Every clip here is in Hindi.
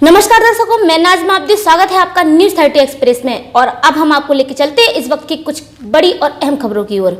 नमस्कार दर्शकों, मैं नाज़मा अब्दी, स्वागत है आपका न्यूज़ 30 एक्सप्रेस में। और अब हम आपको लेकर चलते हैं इस वक्त की कुछ बड़ी और अहम खबरों की ओर।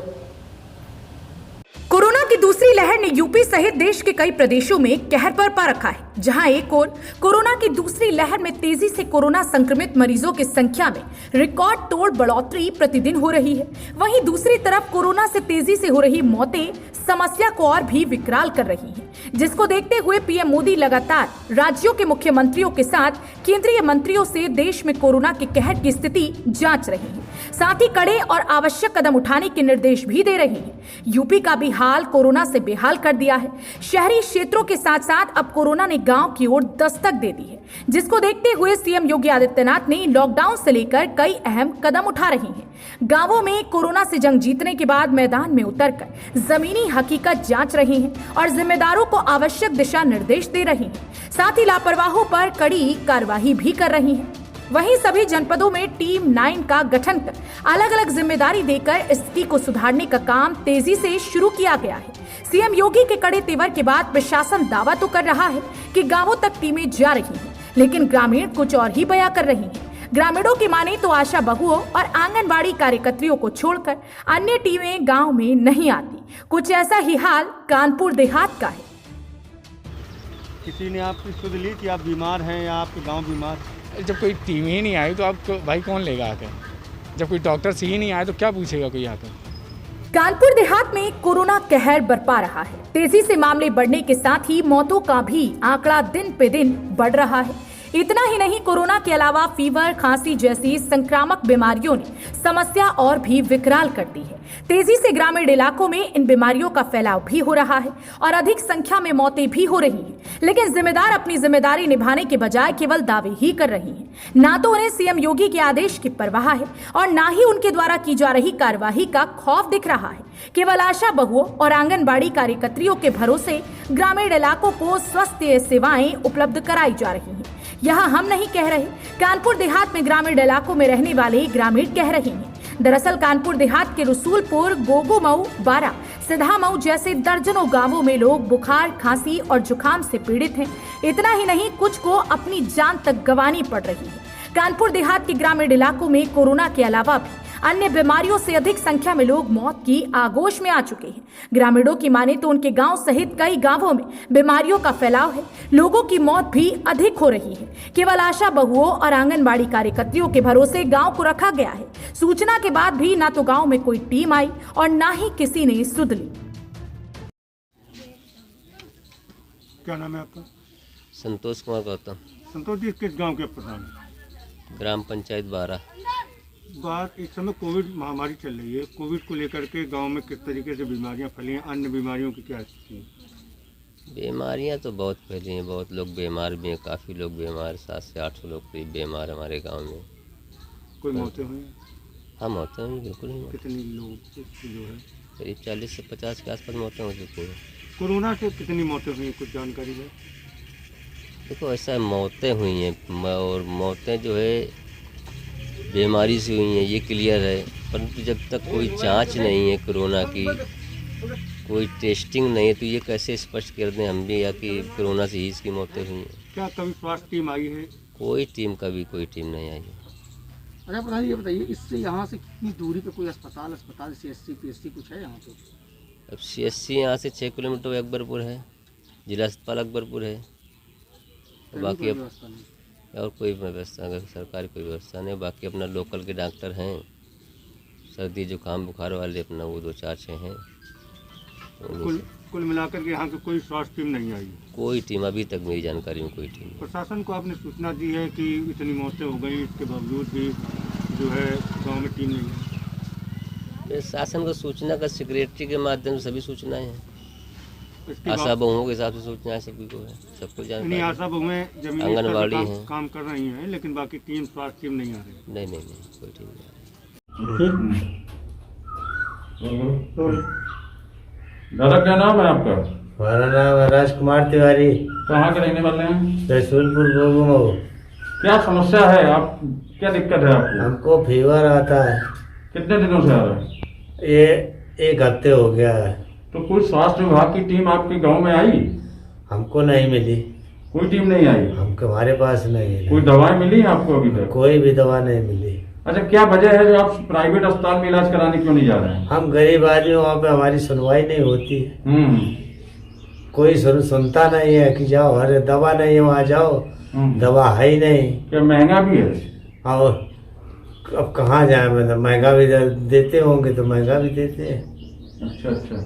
कोरोना की दूसरी लहर ने यूपी सहित देश के कई प्रदेशों में कहर बरपा रखा है। जहां एक ओर कोरोना की दूसरी लहर में तेजी से कोरोना संक्रमित मरीजों की संख्या में रिकॉर्ड तोड़ बढ़ोतरी प्रतिदिन हो रही है, वहीं दूसरी तरफ कोरोना से तेजी से हो रही मौतें समस्या को और भी विकराल कर रही हैं, जिसको देखते हुए पीएम मोदी लगातार राज्यों के मुख्यमंत्रियों के साथ केंद्रीय मंत्रियों से देश में कोरोना के कहर की स्थिति जांच रहे हैं, साथ ही कड़े और आवश्यक कदम उठाने के निर्देश भी दे रहे हैं। यूपी का भी हाल कोरोना से बेहाल कर दिया है। शहरी क्षेत्रों के साथ साथ अब कोरोना ने गांव की ओर दस्तक दे दी है, जिसको देखते हुए सीएम योगी आदित्यनाथ ने लॉकडाउन से लेकर कई अहम कदम उठा रहे हैं। गांवों में कोरोना से जंग जीतने के बाद मैदान में उतरकर जमीनी हकीकत जांच रहे हैं और जिम्मेदारों को आवश्यक दिशा निर्देश दे रहे हैं, साथ ही लापरवाहों पर कड़ी कार्रवाई भी कर रही हैं। वहीं सभी जनपदों में टीम 9 का गठन कर अलग अलग जिम्मेदारी देकर स्थिति को सुधारने का काम तेजी से शुरू किया गया है। सीएम योगी के कड़े तेवर के बाद प्रशासन दावा तो कर रहा है कि गांवों तक टीमें जा रही हैं, लेकिन ग्रामीण कुछ और ही बयां कर रही हैं। ग्रामीणों की माने तो आशा बहुओं और आंगनबाड़ी कार्यकर्तियों को छोड़कर अन्य टीमें गाँव में नहीं आती। कुछ ऐसा ही हाल कानपुर देहात का है। किसी ने आपकी सुध ली कि आप बीमार हैं या आपके गांव बीमार? जब कोई टीम ही नहीं आई तो आपको भाई कौन लेगा आकर? जब कोई डॉक्टर से ही नहीं आया तो क्या पूछेगा कोई आकर? कानपुर देहात में कोरोना कहर बरपा रहा है। तेजी से मामले बढ़ने के साथ ही मौतों का भी आंकड़ा दिन पे दिन बढ़ रहा है। इतना ही नहीं, कोरोना के अलावा फीवर, खांसी जैसी संक्रामक बीमारियों ने समस्या और भी विकराल कर दी है। तेजी से ग्रामीण इलाकों में इन बीमारियों का फैलाव भी हो रहा है और अधिक संख्या में मौतें भी हो रही हैं। लेकिन जिम्मेदार अपनी जिम्मेदारी निभाने के बजाय केवल दावे ही कर रही हैं। ना तो उन्हें सीएम योगी के आदेश की परवाह है और ना ही उनके द्वारा की जा रही कार्यवाही का खौफ दिख रहा है। केवल आशा बहुओं और आंगनबाड़ी कार्यकर्तियों के भरोसे ग्रामीण इलाकों को स्वास्थ्य सेवाएं उपलब्ध कराई जा रही हैं। यह हम नहीं कह रहे, कानपुर देहात में ग्रामीण इलाकों में रहने वाले ग्रामीण कह रहे हैं। दरअसल कानपुर देहात के रसूलपुर, गोगोमऊ, बारा, सिधामऊ जैसे दर्जनों गांवों में लोग बुखार, खांसी और जुकाम से पीड़ित हैं। इतना ही नहीं, कुछ को अपनी जान तक गंवानी पड़ रही है। कानपुर देहात के ग्रामीण इलाकों में कोरोना के अलावा भी अन्य बीमारियों से अधिक संख्या में लोग मौत की आगोश में आ चुके हैं। ग्रामीणों की माने तो उनके गांव सहित कई गांवों में बीमारियों का फैलाव है। लोगों की मौत भी अधिक हो रही है। केवल आशा बहुओं और आंगनबाड़ी कार्यकर्तियों के भरोसे गांव को रखा गया है। सूचना के बाद भी ना तो गांव में कोई टीम आई और ना ही किसी ने सुध ली। क्या नाम है आपका? संतोष कुमार गौतम। संतोष जी, किस गांव के प्रधान? ग्राम पंचायत 12। बात इस समय कोविड महामारी चल रही है। कोविड को लेकर के गांव में किस तरीके से बीमारियां फैली हैं? अन्य बीमारियों की क्या स्थिति है? बीमारियां तो बहुत फैली हैं, बहुत लोग बीमार भी हैं, काफ़ी लोग बीमार, 700 से 800 लोग करीब बीमार हमारे गांव में। कोई मौतें हुई? हाँ, मौतें हुई, बिल्कुल ही। कितनी लोग जो है? करीब 40 से 50 के आसपास मौतें हो चुकी हैं। कोरोना से कितनी मौतें हुई, कुछ जानकारी है? देखो, ऐसा मौतें हुई हैं और मौतें जो है बीमारी से हुई हैं, ये क्लियर है। परंतु जब तक कोई जांच नहीं है कोरोना की, कोई टेस्टिंग नहीं है, तो ये कैसे स्पष्ट कर दें हम भी या कि कोरोना से ही इसकी मौतें हुई हैं? क्या कभी स्वास्थ्य टीम आई है? कोई टीम नहीं आई है। अच्छा प्रधान, ये बताइए, इससे यहाँ से कितनी दूरी पे कोई अस्पताल CSC PSC कुछ है यहाँ पे? अब CSC यहाँ से 6 किलोमीटर अकबरपुर है, जिला अस्पताल अकबरपुर है। बाकी अब और कोई व्यवस्था, अगर सरकारी कोई व्यवस्था नहीं। बाकी अपना लोकल के डॉक्टर हैं, सर्दी जुकाम बुखार वाले अपना वो 2-4-6 हैं। कुल मिलाकर के यहाँ की कोई स्वास्थ्य टीम नहीं आई? कोई टीम अभी तक मेरी जानकारी में कोई टीम। प्रशासन को आपने सूचना दी है कि इतनी मौतें हो गई, इसके बावजूद भी जो है गाँव में टीम नहीं है? शासन को सूचना का सेक्रेटरी के माध्यम से सभी सूचनाएं हैं। आशा बहुओं के हिसाब से सूचनाएं सभी को है, सबको जानकारी। आशा बहुएं जमीनी आंगनबाड़ी हैं, काम कर रही हैं, लेकिन बाकी टीम स्वास्थ्य टीम नहीं आ रही? नहीं, कोई टीम नहीं आ रही। दादा, क्या नाम है आपका? हमारा नाम है राजकुमार तिवारी। कहाँ के रहने वाले हैं? रसूलपुर, गोगोमऊ। क्या समस्या है? आप क्या दिक्कत है आपको? हमको फीवर आता है। कितने दिनों से आ रहा है? ये 1 हफ्ते हो गया है। तो कोई स्वास्थ्य विभाग की टीम आपके गांव में आई? हमको नहीं मिली। कोई टीम नहीं आई? हमको हमारे पास नहीं है। कोई दवाई मिली है आपको अभी तक? कोई भी दवा नहीं मिली। अच्छा, क्या वजह है जो आप प्राइवेट अस्पताल में इलाज कराने क्यों नहीं जा रहे हैं? हम गरीब आदमी, वहाँ पे हमारी सुनवाई नहीं होती। कोई सुनता नहीं है कि जाओ, अरे दवा नहीं है वहाँ जाओ, दवा है ही नहीं। क्या महंगा भी है? और अब कहाँ जाए, मतलब महंगा भी देते होंगे तो महंगा भी देते हैं। अच्छा अच्छा।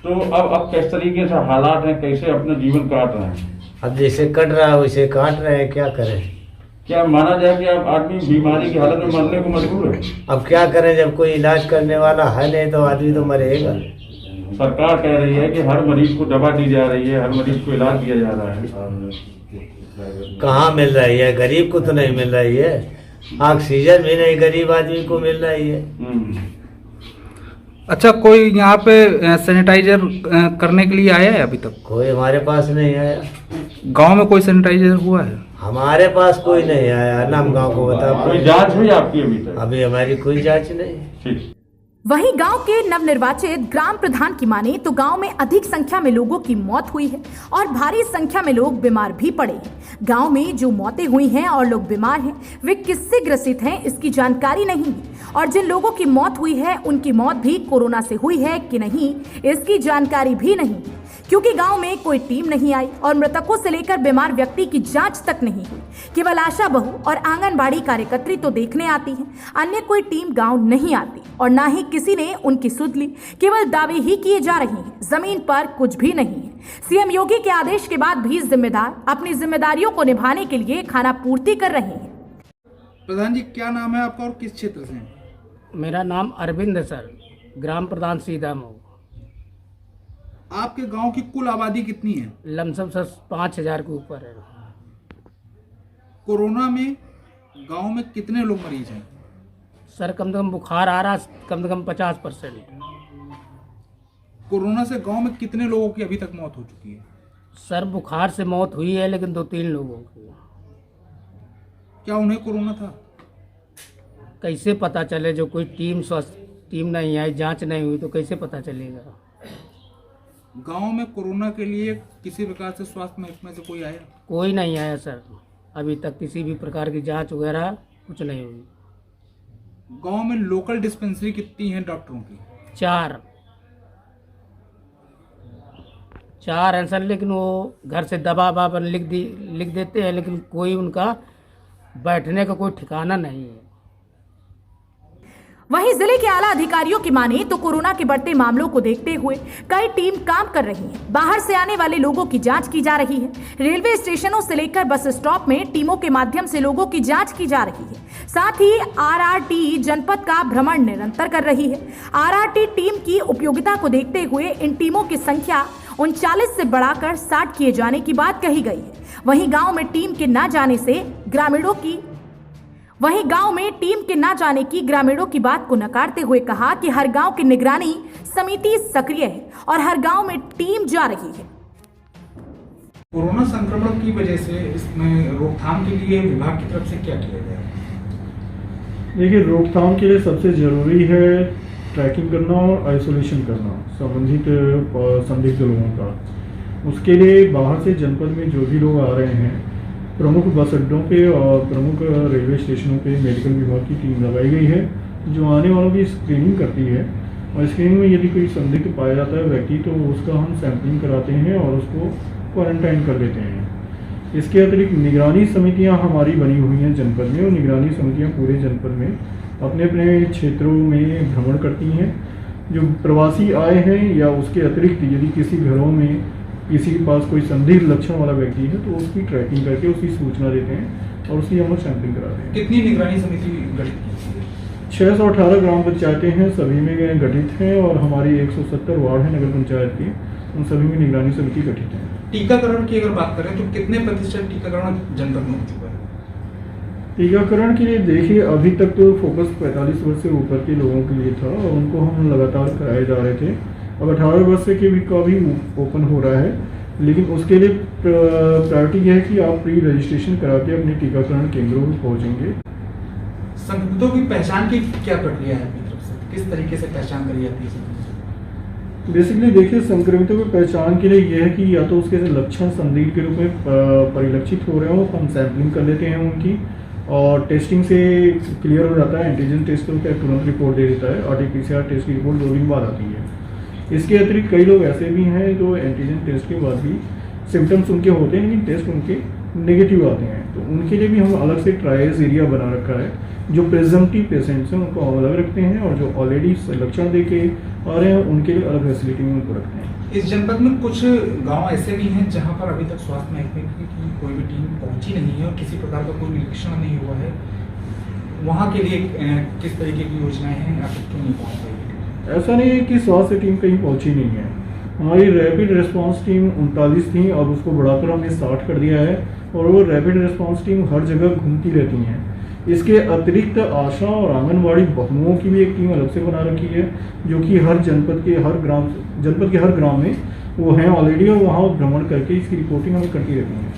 तो अब किस तरीके से हालात हैं, कैसे अपना जीवन काट रहे हैं? अब जैसे कट रहा है वैसे काट रहे हैं, क्या करें। क्या माना जाए कि अब आदमी बीमारी की हालत में मरने को मजबूर है? अब क्या करें, जब कोई इलाज करने वाला है नहीं तो आदमी तो मरेगा। सरकार कह रही है कि हर मरीज को दवा दी जा रही है, हर मरीज को इलाज दिया जा रहा है। कहाँ मिल रही है? गरीब को तो नहीं मिल रही है। ऑक्सीजन भी नहीं गरीब आदमी को मिल रही है। अच्छा, कोई यहाँ पे सैनिटाइजर करने के लिए आया है अभी तक? कोई हमारे पास नहीं आया। गांव में कोई सैनिटाइजर हुआ है? हमारे पास कोई नहीं आया ना। हम गाँव को बता कोई जांच हुई आपकी अभी तक? अभी हमारी कोई जांच नहीं। ठीक। वहीं गांव के नवनिर्वाचित ग्राम प्रधान की माने तो गांव में अधिक संख्या में लोगों की मौत हुई है और भारी संख्या में लोग बीमार भी पड़े हैं। गांव में जो मौतें हुई हैं और लोग बीमार हैं, वे किससे ग्रसित हैं इसकी जानकारी नहीं है और जिन लोगों की मौत हुई है उनकी मौत भी कोरोना से हुई है कि नहीं इसकी जानकारी भी नहीं है, क्योंकि गांव में कोई टीम नहीं आई और मृतकों से लेकर बीमार व्यक्ति की जांच तक नहीं हुई। केवल आशा बहू और आंगनबाड़ी कार्यकर्त्री तो देखने आती हैं, अन्य कोई टीम गांव नहीं आती और ना ही किसी ने उनकी सुध ली। केवल दावे ही किए जा रहे हैं, जमीन पर कुछ भी नहीं है। सीएम योगी के आदेश के बाद भी जिम्मेदार अपनी जिम्मेदारियों को निभाने के लिए खाना पूर्ति कर रहे हैं। प्रधान जी, क्या नाम है आपका और किस क्षेत्र से हैं? मेरा नाम अरविंद है सर, ग्राम प्रधान सीधामऊ। आपके गांव की कुल आबादी कितनी है? लमसम सर 5,000 के ऊपर है। कोरोना में गांव में कितने लोग मरीज हैं? सर कम से कम बुखार आ रहा, कम से कम 50%। कोरोना से गांव में कितने लोगों की अभी तक मौत हो चुकी है? सर बुखार से मौत हुई है लेकिन 2-3 लोगों की। क्या उन्हें कोरोना था? कैसे पता चले? जो कोई टीम नहीं आई, जांच नहीं हुई तो कैसे पता चलेगा? गांव में कोरोना के लिए किसी प्रकार से स्वास्थ्य महकमे से कोई आया? कोई नहीं आया सर, अभी तक किसी भी प्रकार की जांच वगैरह कुछ नहीं हुई। गांव में लोकल डिस्पेंसरी कितनी है डॉक्टरों की? 4 हैं सर, लेकिन वो घर से दवा लिख देते हैं, लेकिन कोई उनका बैठने का कोई ठिकाना नहीं है। वहीं जिले के आला अधिकारियों की माने तो कोरोना के बढ़ते मामलों को देखते हुए कई टीम काम कर रही है। बाहर से आने वाले लोगों की जांच की जा रही है। रेलवे स्टेशनों से लेकर बस स्टॉप में टीमों के माध्यम से लोगों की जांच की जा रही है। साथ ही आरआरटी जनपद का भ्रमण निरंतर कर रही है। आरआरटी टीम की उपयोगिता को देखते हुए इन टीमों की संख्या 39 से बढ़ाकर 60 किए जाने की बात कही गई है। वहीं गांव में टीम के न जाने की ग्रामीणों की बात को नकारते हुए कहा कि हर गांव की निगरानी समिति सक्रिय है और हर गांव में टीम जा रही है। कोरोना संक्रमण की वजह से इसमें रोकथाम के लिए विभाग की तरफ से क्या किया गया? देखिए, रोकथाम के लिए सबसे ज़रूरी है ट्रैकिंग करना और आइसोलेशन करना संदिग्ध लोगों का। उसके लिए बाहर से जनपद में जो भी लोग आ रहे हैं, प्रमुख बस अड्डों पे और प्रमुख रेलवे स्टेशनों पे मेडिकल विभाग की टीम लगाई गई है जो आने वालों की स्क्रीनिंग करती है और स्क्रीनिंग में यदि कोई संदिग्ध पाया जाता है व्यक्ति तो उसका हम सैंपलिंग कराते हैं और उसको क्वारंटाइन कर देते हैं। इसके अतिरिक्त निगरानी समितियां हमारी बनी हुई हैं जनपद में और निगरानी समितियां पूरे जनपद में अपने अपने क्षेत्रों में भ्रमण करती हैं। जो प्रवासी आए हैं या उसके अतिरिक्त यदि किसी घरों में किसी के पास कोई संदिग्ध लक्षण वाला व्यक्ति है तो उसकी ट्रैकिंग करके उसकी सूचना देते हैं और उसकी हम लोग सैंपलिंग कराते हैं। कितनी निगरानी समिति गठित की? 618 ग्राम पंचायतें हैं, सभी में गठित हैं और हमारी 170 वार्ड हैं नगर पंचायत की, उन सभी में निगरानी समिति गठित है। टीकाकरण की अगर बात करें तो कितने प्रतिशत टीकाकरण जनपद में हो चुका है? टीकाकरण के लिए देखिए, अभी तक तो फोकस 45 वर्ष से ऊपर के लोगों के लिए था और उनको हम लगातार कराए जा रहे थे। अब 18 वर्ष से के भी का भी ओपन हो रहा है, लेकिन उसके लिए प्रायोरिटी यह है कि आप प्री रजिस्ट्रेशन करा के अपने टीकाकरण केंद्रों में पहुंचेंगे। संक्रमितों की पहचान की क्या प्रक्रिया है अपनी तरफ से? किस तरीके से पहचान करी जाती है? बेसिकली देखिए, संक्रमितों की पहचान के लिए यह है कि या तो उसके लक्षण संदिग्ध के रूप में परिलक्षित हो रहे हो, हम सैंपलिंग कर लेते हैं उनकी और टेस्टिंग से क्लियर हो जाता है। एंटीजन टेस्ट तो क्या तुरंत रिपोर्ट दे देता है, RT-PCR टेस्ट की रिपोर्ट 2 दिन बाद आती है। इसके अतिरिक्त कई लोग ऐसे भी हैं जो एंटीजन टेस्ट के बाद भी सिम्टम्स उनके होते हैं लेकिन टेस्ट उनके नेगेटिव आते हैं, तो उनके लिए भी हम अलग से ट्रायल्स एरिया बना रखा है। जो प्रिजम्पटिव पेशेंट्स हैं उनको हम अलग रखते हैं और जो ऑलरेडी लक्षण दे के आ रहे हैं उनके लिए अलग फैसिलिटी में उनको रखते हैं। इस जनपद में कुछ गांव ऐसे भी हैं जहां पर अभी तक स्वास्थ्य महकमे की कोई भी टीम पहुंची नहीं है और किसी प्रकार का कोई निरीक्षण नहीं हुआ है, वहां के लिए किस तरीके की योजनाएं हैं, या क्यों नहीं पहुंच रही? ऐसा नहीं है कि स्वास्थ्य टीम कहीं पहुंची नहीं है। हमारी रैपिड रिस्पांस टीम 39 थी और उसको बढ़ाकर हमने 60 कर दिया है और वो रैपिड रिस्पांस टीम हर जगह घूमती रहती हैं। इसके अतिरिक्त आशा और आंगनवाड़ी बहुओं की भी एक टीम अलग से बना रखी है जो कि हर जनपद के हर ग्राम में वो हैं ऑलरेडी और वहाँ भ्रमण करके इसकी रिपोर्टिंग हमें करती रहती हैं।